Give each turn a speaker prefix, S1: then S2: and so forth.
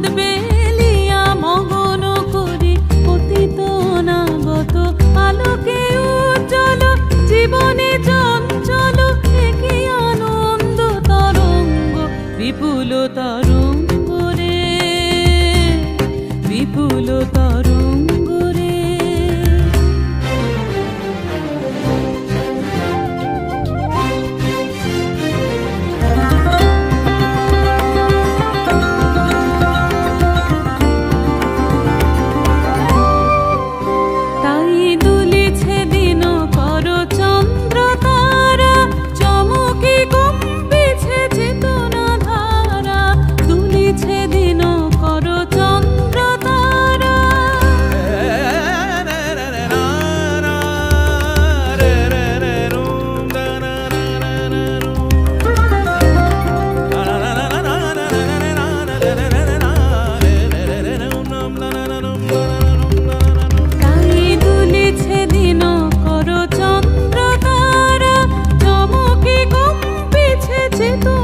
S1: চাঁদ বেলিয়া মগন করি পতিত অনাগত আলোকে উজ্জ্বল জীবনে চঞ্চল একি আনন্দ তরঙ্গ বিপুল তরঙ্গ রে বিপুল তরঙ্গ রে। তাই দুলিছে দিন কর চন্দ্র তারা চমকি কম্পিছে চেতনা ধারা দুলিছে দিন কর চন্দ্র তারা। তাই দুলিছে দিন কর চন্দ্র তারা চমকি কম্পিছে চেতনা